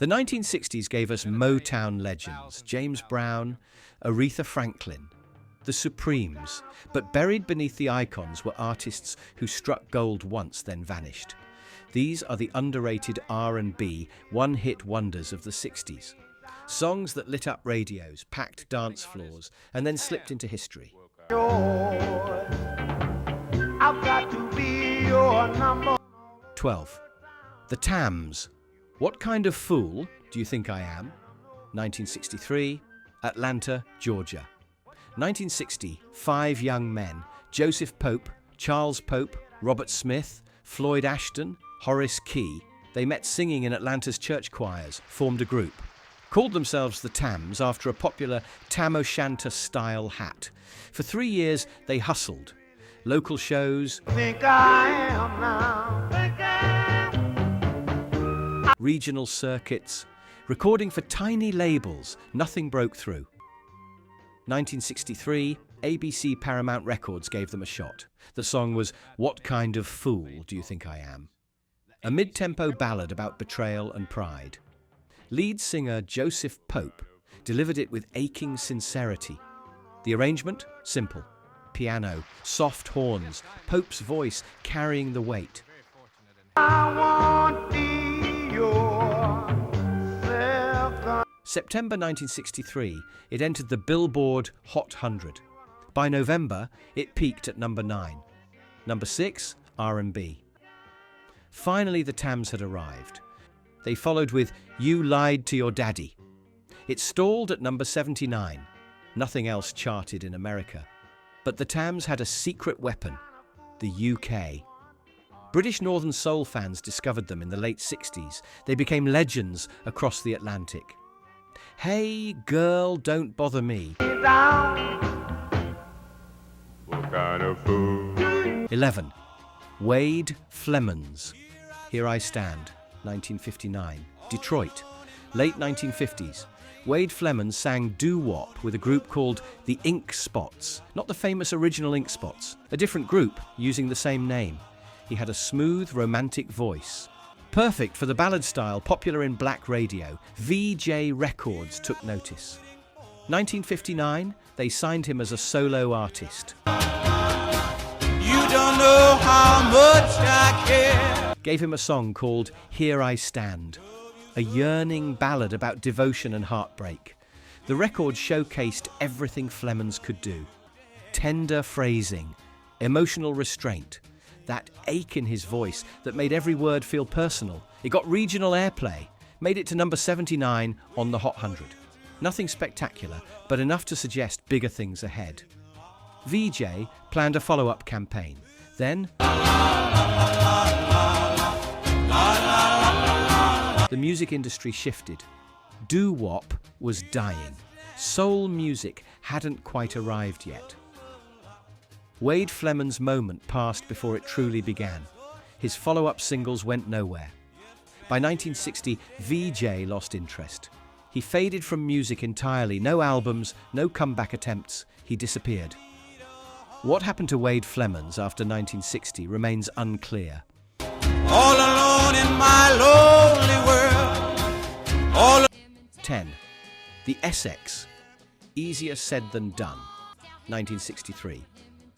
The 1960s gave us Motown legends, James Brown, Aretha Franklin, the Supremes, but buried beneath the icons were artists who struck gold once, then vanished. These are the underrated R&B one-hit wonders of the 60s. Songs that lit up radios, packed dance floors, and then slipped into history. I've got to be your number. 12. The Tams. What Kind of Fool Do You Think I Am? 1963, Atlanta, Georgia. 1960, 5 young men, Joseph Pope, Charles Pope, Robert Smith, Floyd Ashton, Horace Key. They met singing in Atlanta's church choirs, formed a group. Called themselves the Tams after a popular Tam O'Shanter style hat. For 3 years, they hustled. Local shows, Think I am now. Think I am. regional circuits, recording for tiny labels, nothing broke through. 1963, ABC Paramount Records gave them a shot. The song was What Kind of Fool Do You Think I Am? A mid-tempo ballad about betrayal and pride. Lead singer Joseph Pope delivered it with aching sincerity. The arrangement? Simple. Piano, soft horns, Pope's voice carrying the weight. I want to be yourself. September 1963, it entered the Billboard Hot 100. By November, it peaked at number 9. Number 6, R&B. Finally, the Tams had arrived. They followed with You Lied to Your Daddy. It stalled at number 79. Nothing else charted in America. But the Tams had a secret weapon, the UK. British Northern Soul fans discovered them in the late 60s. They became legends across the Atlantic. Hey, Girl, Don't Bother Me. What kind of fool? 11. Wade Flemons, Here I Stand, 1959. Detroit, late 1950s. Wade Flemons sang doo-wop with a group called the Ink Spots, not the famous original Ink Spots, a different group using the same name. He had a smooth, romantic voice. Perfect for the ballad style popular in black radio, VJ Records took notice. 1959, they signed him as a solo artist. You don't know how much I care. Gave him a song called Here I Stand, a yearning ballad about devotion and heartbreak. The record showcased everything Flemons could do. Tender phrasing, emotional restraint, that ache in his voice that made every word feel personal. It got regional airplay, made it to number 79 on the Hot 100. Nothing spectacular, but enough to suggest bigger things ahead. VJ planned a follow-up campaign. Then, the music industry shifted. Doo-wop was dying. Soul music hadn't quite arrived yet. Wade Flemons' moment passed before it truly began. His follow-up singles went nowhere. By 1960, VJ lost interest. He faded from music entirely. No albums, no comeback attempts. He disappeared. What happened to Wade Flemons after 1960 remains unclear. All alone in my lonely world. 10. The Essex. Easier Said Than Done. 1963.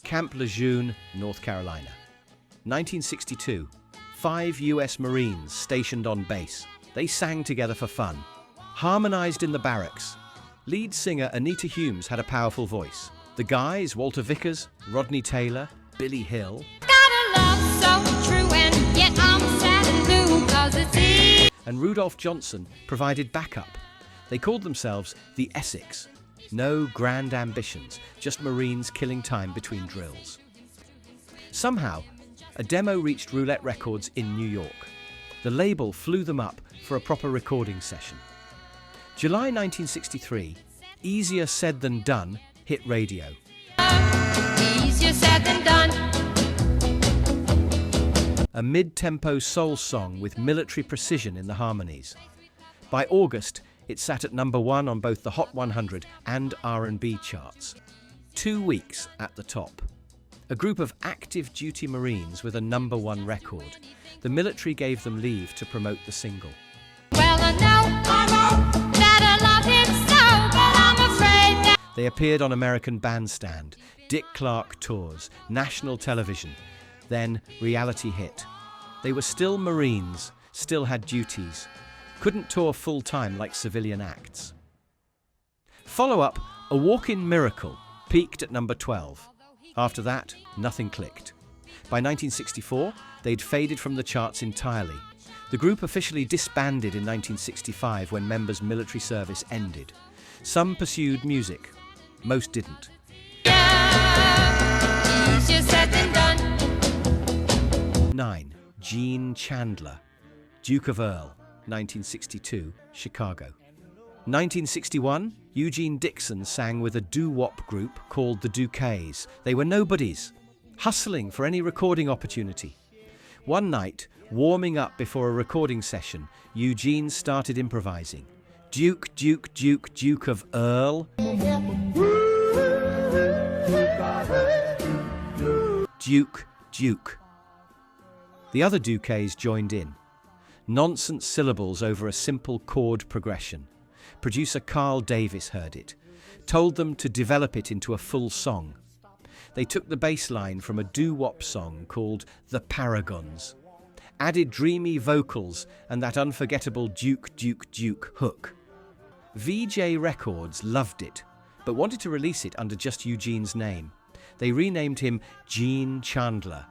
Camp Lejeune, North Carolina. 1962. 5 US Marines stationed on base. They sang together for fun. Harmonized in the barracks. Lead singer Anita Humes had a powerful voice. The guys, Walter Vickers, Rodney Taylor, Billy Hill. And Rudolph Johnson provided backup. They called themselves the Essex. No grand ambitions, just Marines killing time between drills. Somehow, a demo reached Roulette Records in New York. The label flew them up for a proper recording session. July 1963, Easier Said Than Done hit radio. Easier said than done. A mid-tempo soul song with military precision in the harmonies. By August, it sat at number 1 on both the Hot 100 and R&B charts. 2 weeks at the top. A group of active duty Marines with a number 1 record. The military gave them leave to promote the single. Well, I know They appeared on American Bandstand, Dick Clark tours, national television, then reality hit. They were still Marines, still had duties, couldn't tour full-time like civilian acts. Follow-up, A Walk-In Miracle, peaked at number 12. After that, nothing clicked. By 1964, they'd faded from the charts entirely. The group officially disbanded in 1965 when members' military service ended. Some pursued music, most didn't. Easier said than done. 9. Gene Chandler, Duke of Earl, 1962, Chicago. 1961, Eugene Dixon sang with a doo-wop group called the Duquets. They were nobodies, hustling for any recording opportunity. One night, warming up before a recording session, Eugene started improvising. Duke, Duke, Duke, Duke of Earl. Duke, Duke. The other Duquets joined in. Nonsense syllables over a simple chord progression. Producer Carl Davis heard it, told them to develop it into a full song. They took the bass line from a doo-wop song called The Paragons, added dreamy vocals and that unforgettable Duke, Duke, Duke hook. VJ Records loved it, but wanted to release it under just Eugene's name. They renamed him Gene Chandler.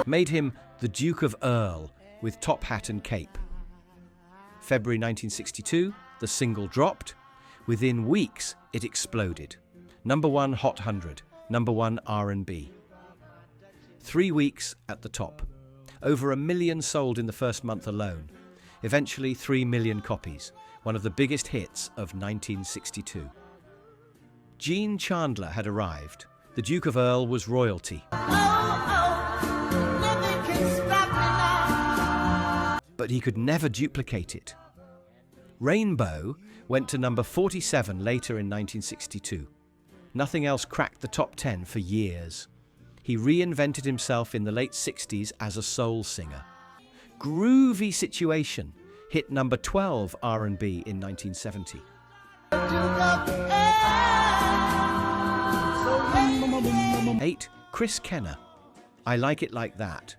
Made him the Duke of Earl with top hat and cape. February 1962, the single dropped. Within weeks, it exploded. Number 1 Hot 100, number 1 R&B. 3 weeks at the top. Over 1 million sold in the first month alone. Eventually 3 million copies, one of the biggest hits of 1962. Gene Chandler had arrived. The Duke of Earl was royalty. But he could never duplicate it. Rainbow went to number 47 later in 1962. Nothing else cracked the top 10 for years. He reinvented himself in the late 60s as a soul singer. Groovy Situation hit number 12 R&B in 1970. 8. Chris Kenner, I Like It Like That,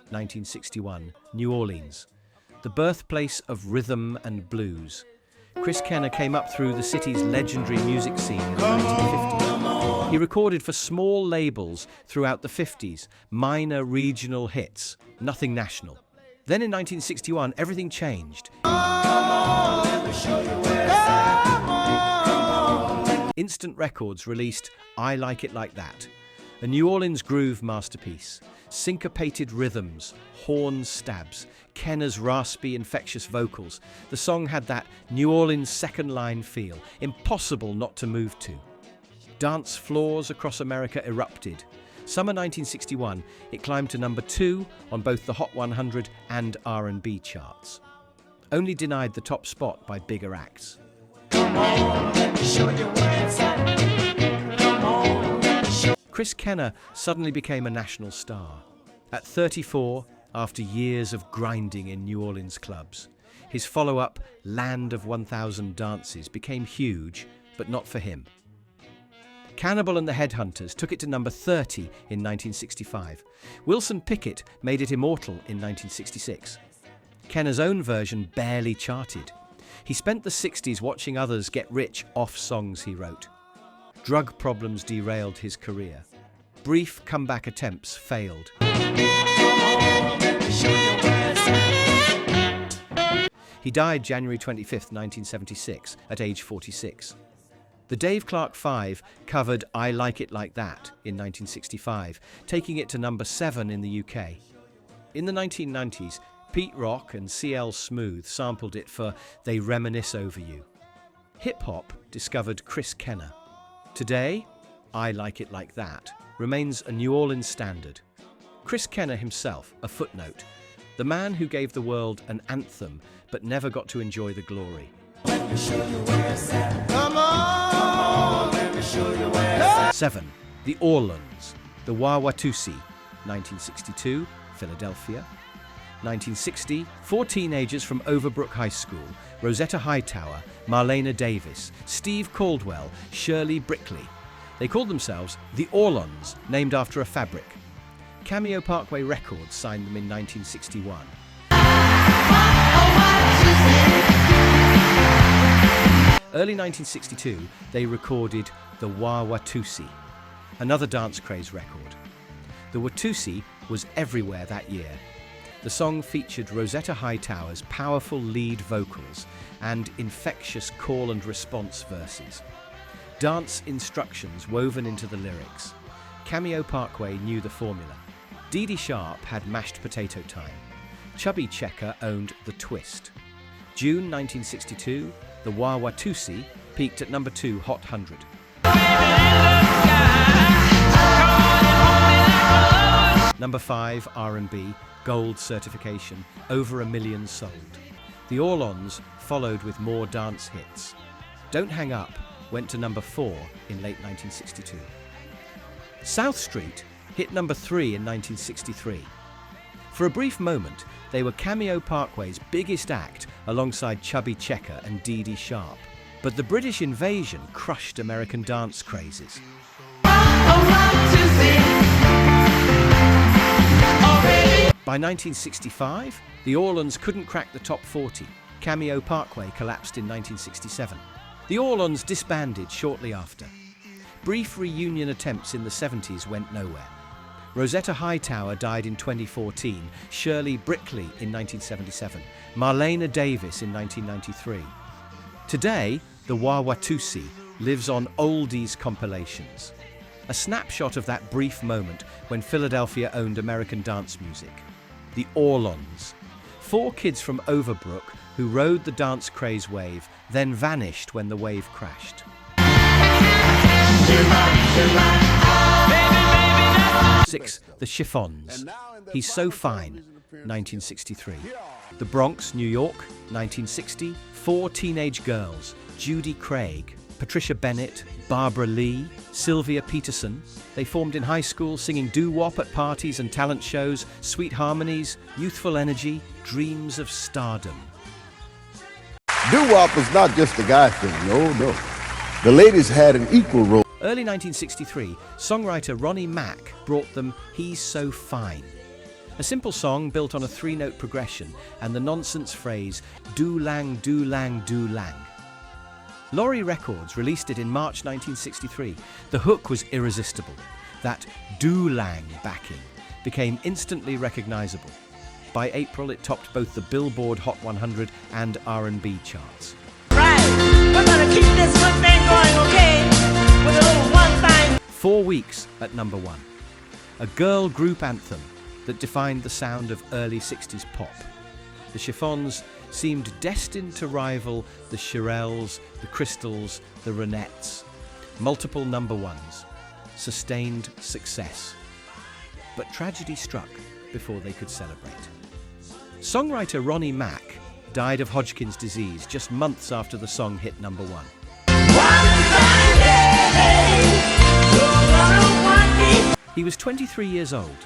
1961, New Orleans, the birthplace of rhythm and blues. Chris Kenner came up through the city's legendary music scene in the 1950s. He recorded for small labels throughout the 50s, minor regional hits, nothing national. Then in 1961, everything changed. Instant Records released I Like It Like That, a New Orleans groove masterpiece. Syncopated rhythms, horn stabs, Kenner's raspy, infectious vocals. The song had that New Orleans second line feel, impossible not to move to. Dance floors across America erupted. Summer 1961, it climbed to number 2 on both the Hot 100 and R&B charts. Only denied the top spot by bigger acts. Come on, let me show you where it's at. Come on, let me show. Chris Kenner suddenly became a national star. At 34, after years of grinding in New Orleans clubs, his follow-up, Land of 1,000 Dances, became huge, but not for him. Cannibal and the Headhunters took it to number 30 in 1965. Wilson Pickett made it immortal in 1966. Kenner's own version barely charted. He spent the 60s watching others get rich off songs he wrote. Drug problems derailed his career. Brief comeback attempts failed. He died January 25, 1976, at age 46. The Dave Clark 5 covered I Like It Like That in 1965, taking it to number 7 in the UK. In the 1990s, Pete Rock and CL Smooth sampled it for They Reminisce Over You. Hip-hop discovered Chris Kenner. Today, I Like It Like That remains a New Orleans standard. Chris Kenner himself, a footnote, the man who gave the world an anthem but never got to enjoy the glory. 7. The Orleans, the Wawatusi, 1962, Philadelphia. 1960, four teenagers from Overbrook High School, Rosetta Hightower, Marlena Davis, Steve Caldwell, Shirley Brickley. They called themselves the Orlons, named after a fabric. Cameo Parkway Records signed them in 1961. Early 1962, they recorded the Wah-Wah-Tusi, another dance craze record. The Watusi was everywhere that year. The song featured Rosetta Hightower's powerful lead vocals and infectious call and response verses. Dance instructions woven into the lyrics. Cameo Parkway knew the formula. Dee Dee Sharp had Mashed Potato Time. Chubby Checker owned The Twist. June 1962, the Wah-Wah-Tusi peaked at number 2 Hot 100. Number 5 R&B, Gold certification, over 1 million sold. The Orlons followed with more dance hits. Don't Hang Up went to number 4 in late 1962. South Street hit number 3 in 1963. For a brief moment, they were Cameo Parkway's biggest act alongside Chubby Checker and Dee Dee Sharp. But the British invasion crushed American dance crazes. By 1965, the Orlons couldn't crack the top 40. Cameo Parkway collapsed in 1967. The Orlons disbanded shortly after. Brief reunion attempts in the 70s went nowhere. Rosetta Hightower died in 2014, Shirley Brickley in 1977, Marlena Davis in 1993. Today, the Wah-Wah-Tusi lives on oldies compilations. A snapshot of that brief moment when Philadelphia owned American dance music. The Orlons. 4 kids from Overbrook who rode the dance craze wave, then vanished when the wave crashed. 6. The Chiffons. He's So Fine, 1963. The Bronx, New York, 1960. 4 teenage girls, Judy Craig, Patricia Bennett, Barbara Lee, Sylvia Peterson. They formed in high school, singing doo-wop at parties and talent shows, sweet harmonies, youthful energy, dreams of stardom. Doo-wop was not just a guy thing, no. The ladies had an equal role. Early 1963, songwriter Ronnie Mack brought them He's So Fine. A simple song built on a 3-note progression and the nonsense phrase, do-lang, do-lang, do-lang. Laurie Records released it in March 1963. The hook was irresistible. That do-lang backing became instantly recognizable. By April, it topped both the Billboard Hot 100 and R&B charts. Right, we're gonna keep this good thing going, okay? With a little one thing. 4 weeks at number 1. A girl group anthem that defined the sound of early 60s pop. The Chiffons seemed destined to rival the Shirelles, the Crystals, the Ronettes. Multiple number 1s. Sustained success. But tragedy struck before they could celebrate. Songwriter Ronnie Mack died of Hodgkin's disease just months after the song hit number 1. He was 23 years old.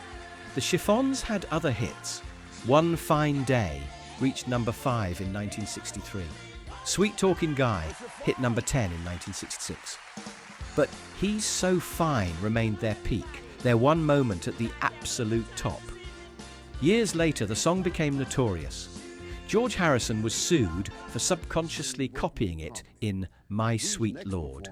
The Chiffons had other hits. One Fine Day reached number 5 in 1963. Sweet Talking Guy hit number 10 in 1966. But He's So Fine remained their peak, their one moment at the absolute top. Years later, the song became notorious. George Harrison was sued for subconsciously copying it in My Sweet Lord.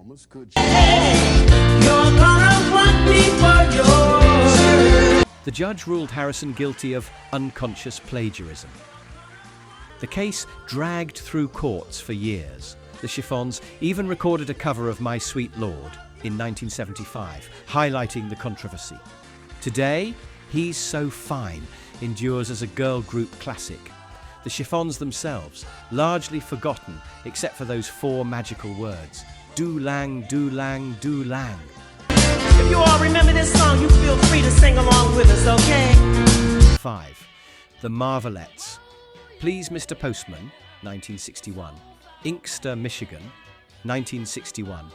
The judge ruled Harrison guilty of unconscious plagiarism. The case dragged through courts for years. The Chiffons even recorded a cover of My Sweet Lord in 1975, highlighting the controversy. Today, He's So Fine endures as a girl group classic. The Chiffons themselves, largely forgotten except for those 4 magical words. Do-lang, do-lang, do-lang. If you all remember this song, you feel free to sing along with us, okay? 5. The Marvelettes. Please Mr. Postman, 1961. Inkster, Michigan, 1961.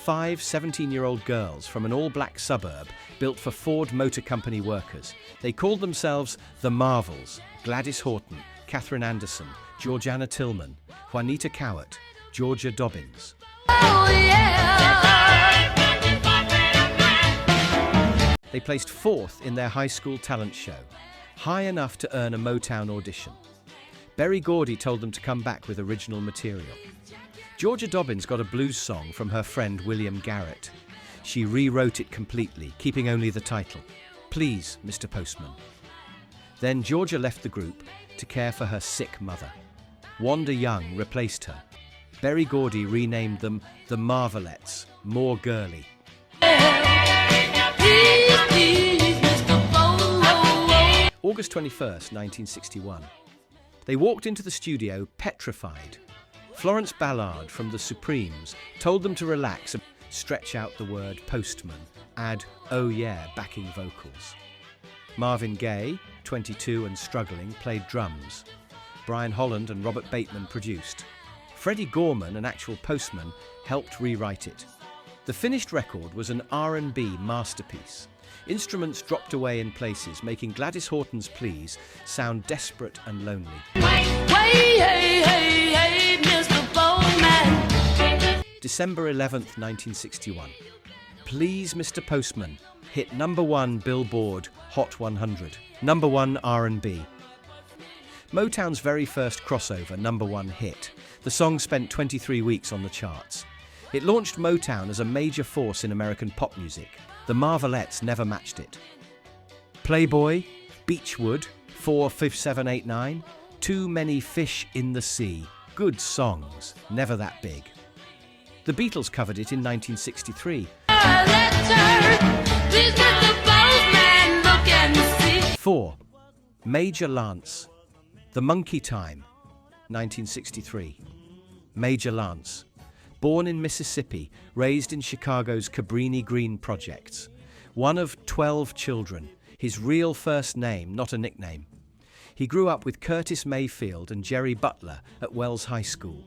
5 17-year-old girls from an all-black suburb built for Ford Motor Company workers. They called themselves the Marvels: Gladys Horton, Catherine Anderson, Georgiana Tillman, Juanita Cowart, Georgia Dobbins. They placed 4th in their high school talent show, high enough to earn a Motown audition. Berry Gordy told them to come back with original material. Georgia Dobbins got a blues song from her friend William Garrett. She rewrote it completely, keeping only the title, Please, Mr. Postman. Then Georgia left the group to care for her sick mother. Wanda Young replaced her. Berry Gordy renamed them the Marvelettes, more girly. August 21st, 1961. They walked into the studio petrified. Florence Ballard from the Supremes told them to relax and stretch out the word postman, add oh yeah backing vocals. Marvin Gaye, 22 and struggling, played drums. Brian Holland and Robert Bateman produced. Freddie Gorman, an actual postman, helped rewrite it. The finished record was an R&B masterpiece. Instruments dropped away in places, making Gladys Horton's Please sound desperate and lonely. December 11th, 1961. Please, Mr. Postman hit #1 Billboard Hot 100, #1 R&B. Motown's very first crossover #1 hit. The song spent 23 weeks on the charts. It launched Motown as a major force in American pop music. The Marvelettes never matched it. Playboy, Beachwood, 4, 5, 7, 8, 9, Too Many Fish in the Sea. Good songs, never that big. The Beatles covered it in 1963. 4. Major Lance, The Monkey Time, 1963. Major Lance. Born in Mississippi, raised in Chicago's Cabrini Green projects. One of 12 children, his real first name, not a nickname. He grew up with Curtis Mayfield and Jerry Butler at Wells High School.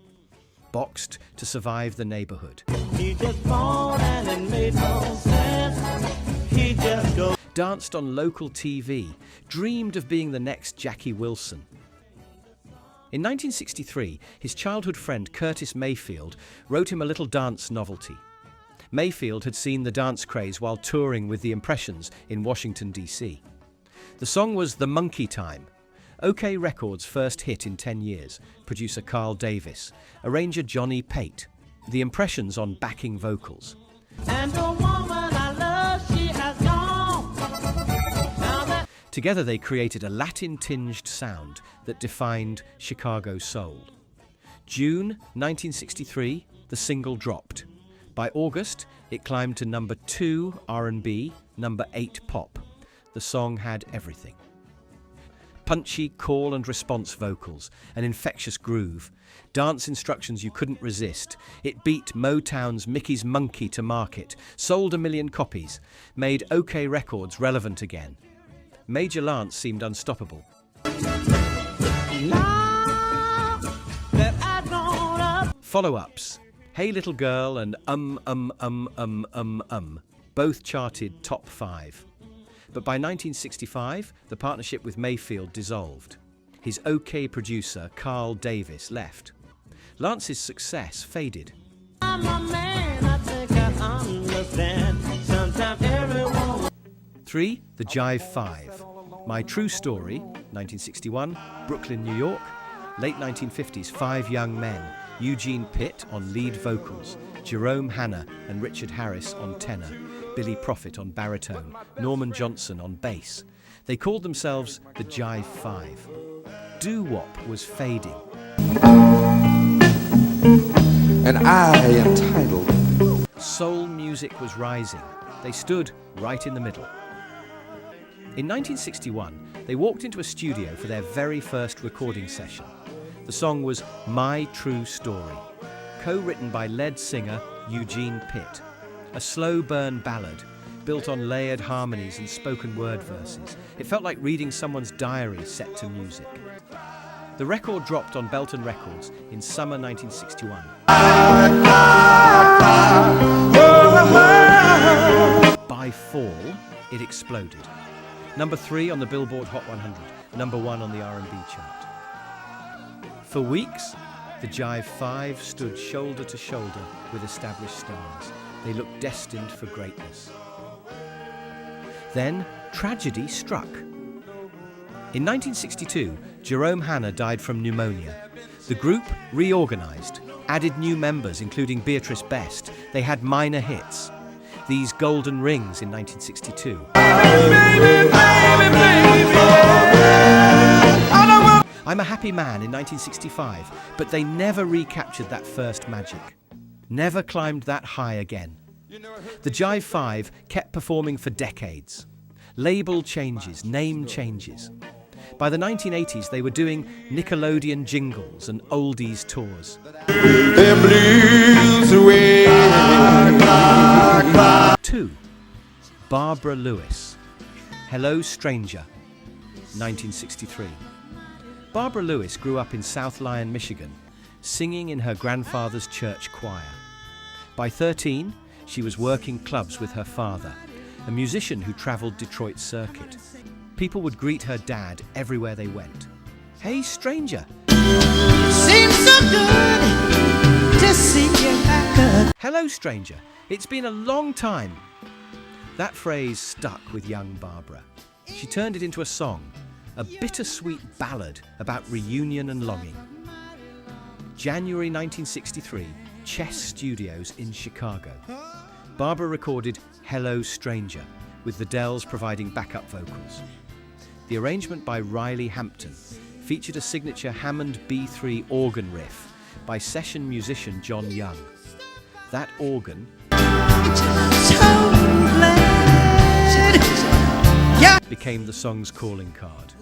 Boxed to survive the neighborhood. He just born and it made no sense. He just go. Danced on local TV, dreamed of being the next Jackie Wilson. In 1963, his childhood friend Curtis Mayfield wrote him a little dance novelty. Mayfield had seen the dance craze while touring with the Impressions in Washington, D.C. The song was The Monkey Time, OK Records' first hit in 10 years, producer Carl Davis, arranger Johnny Pate, the Impressions on backing vocals. And the woman I love, she has gone. Now that Together they created a Latin-tinged sound that defined Chicago soul. June 1963, the single dropped. By August, it climbed to #2 R&B, #8 pop. The song had everything. Punchy call and response vocals, an infectious groove, dance instructions you couldn't resist. It beat Motown's Mickey's Monkey to market, sold 1 million copies, made OK Records relevant again. Major Lance seemed unstoppable. Follow-ups, Hey Little Girl and both charted top 5. But by 1965, the partnership with Mayfield dissolved. His OK producer, Carl Davis, left. Lance's success faded. I'm a man, I think I understand. Sometimes everyone. 3. The Jive 5. My True Story, 1961, Brooklyn, New York. Late 1950s, 5 young men, Eugene Pitt on lead vocals, Jerome Hanna and Richard Harris on tenor, Billy Prophet on baritone, Norman Johnson on bass. They called themselves the Jive 5. Doo-wop was fading. And I entitled. Soul music was rising. They stood right in the middle. In 1961, they walked into a studio for their very first recording session. The song was My True Story, co-written by lead singer Eugene Pitt. A slow burn ballad, built on layered harmonies and spoken word verses. It felt like reading someone's diary set to music. The record dropped on Belton Records in summer 1961. By fall, it exploded. Number 3 on the Billboard Hot 100, number 1 on the R&B chart. For weeks, the Jive 5 stood shoulder to shoulder with established stars. They looked destined for greatness. Then, tragedy struck. In 1962, Jerome Hanna died from pneumonia. The group reorganized, added new members, including Beatrice Best. They had minor hits. These Golden Rings in 1962. I'm a Happy Man in 1965, but they never recaptured that first magic. Never climbed that high again. The Jive 5 kept performing for decades. Label changes, name changes. By the 1980s, they were doing Nickelodeon jingles and oldies tours. 2. Barbara Lewis. Hello Stranger, 1963. Barbara Lewis grew up in South Lyon, Michigan, singing in her grandfather's church choir. By 13, she was working clubs with her father, a musician who traveled Detroit's circuit. People would greet her dad everywhere they went. Hey, stranger. Seems so good to see you back. Hello, stranger. It's been a long time. That phrase stuck with young Barbara. She turned it into a song, a bittersweet ballad about reunion and longing. January 1963, Chess Studios in Chicago. Barbara recorded Hello Stranger, with the Dells providing backup vocals. The arrangement by Riley Hampton featured a signature Hammond B3 organ riff by session musician John Young. That organ became the song's calling card.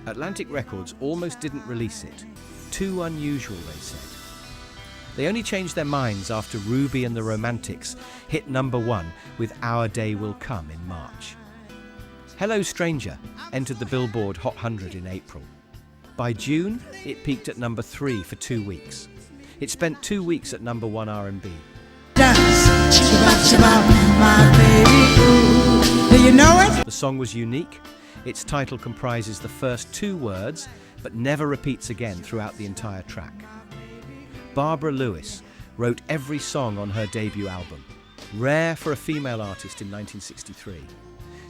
Atlantic Records almost didn't release it. Too unusual, they said. They only changed their minds after Ruby and the Romantics hit number 1 with Our Day Will Come in March. Hello Stranger entered the Billboard Hot 100 in April. By June, it peaked at number 3 for 2 weeks. It spent 2 weeks at number 1 R&B. Do you know it? The song was unique. Its title comprises the first 2 words, but never repeats again throughout the entire track. Barbara Lewis wrote every song on her debut album, rare for a female artist in 1963.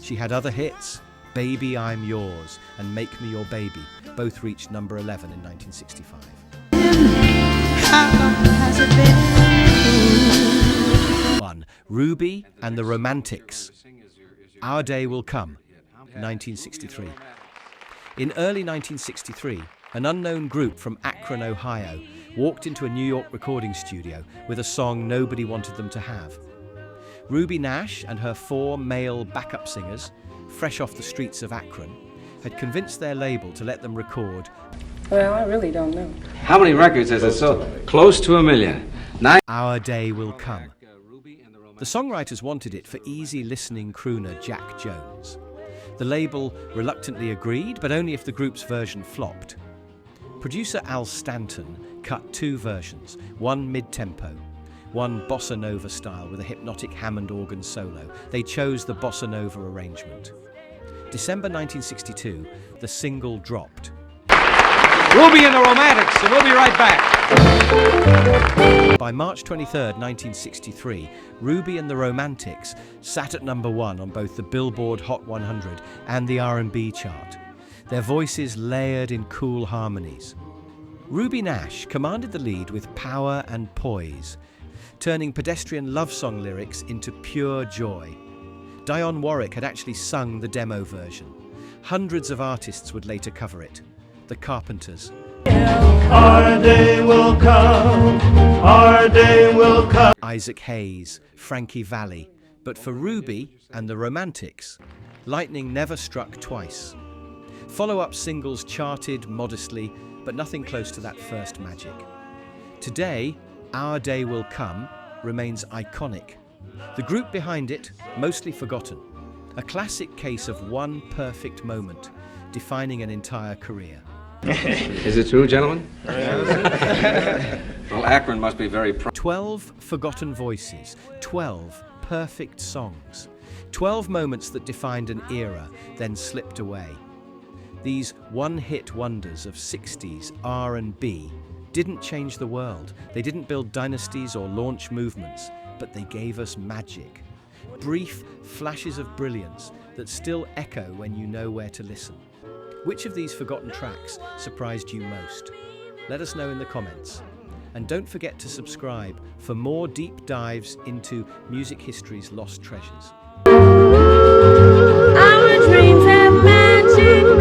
She had other hits, Baby I'm Yours and Make Me Your Baby, both reached number 11 in 1965. How long has it been? 1. Ruby and the Romantics. Our Day Will Come, 1963. In early 1963, an unknown group from Akron, Ohio, walked into a New York recording studio with a song nobody wanted them to have. Ruby Nash and her 4 male backup singers, fresh off the streets of Akron, had convinced their label to let them record. Well, I really don't know. How many records has it sold? Close to 1 million. Our Day Will Come. The songwriters wanted it for easy listening crooner Jack Jones. The label reluctantly agreed, but only if the group's version flopped. Producer Al Stanton cut 2 versions, one mid-tempo, one bossa nova style with a hypnotic Hammond organ solo. They chose the bossa nova arrangement. December 1962, the single dropped. Ruby and the Romantics, and we'll be right back. By March 23, 1963, Ruby and the Romantics sat at number 1 on both the Billboard Hot 100 and the R&B chart, their voices layered in cool harmonies. Ruby Nash commanded the lead with power and poise, turning pedestrian love song lyrics into pure joy. Dionne Warwick had actually sung the demo version. Hundreds of artists would later cover it. The Carpenters. Our day will come, our day will come. Isaac Hayes, Frankie Valli. But for Ruby and the Romantics, lightning never struck twice. Follow-up singles charted modestly, but nothing close to that first magic. Today, Our Day Will Come remains iconic. The group behind it, mostly forgotten. A classic case of one perfect moment, defining an entire career. Is it true, gentlemen? Well, Akron must be very proud. 12 forgotten voices, 12 perfect songs. 12 moments that defined an era, then slipped away. These one-hit wonders of 60s R&B didn't change the world. They didn't build dynasties or launch movements, but they gave us magic. Brief flashes of brilliance that still echo when you know where to listen. Which of these forgotten tracks surprised you most? Let us know in the comments. And don't forget to subscribe for more deep dives into music history's lost treasures. Our dreams have magic.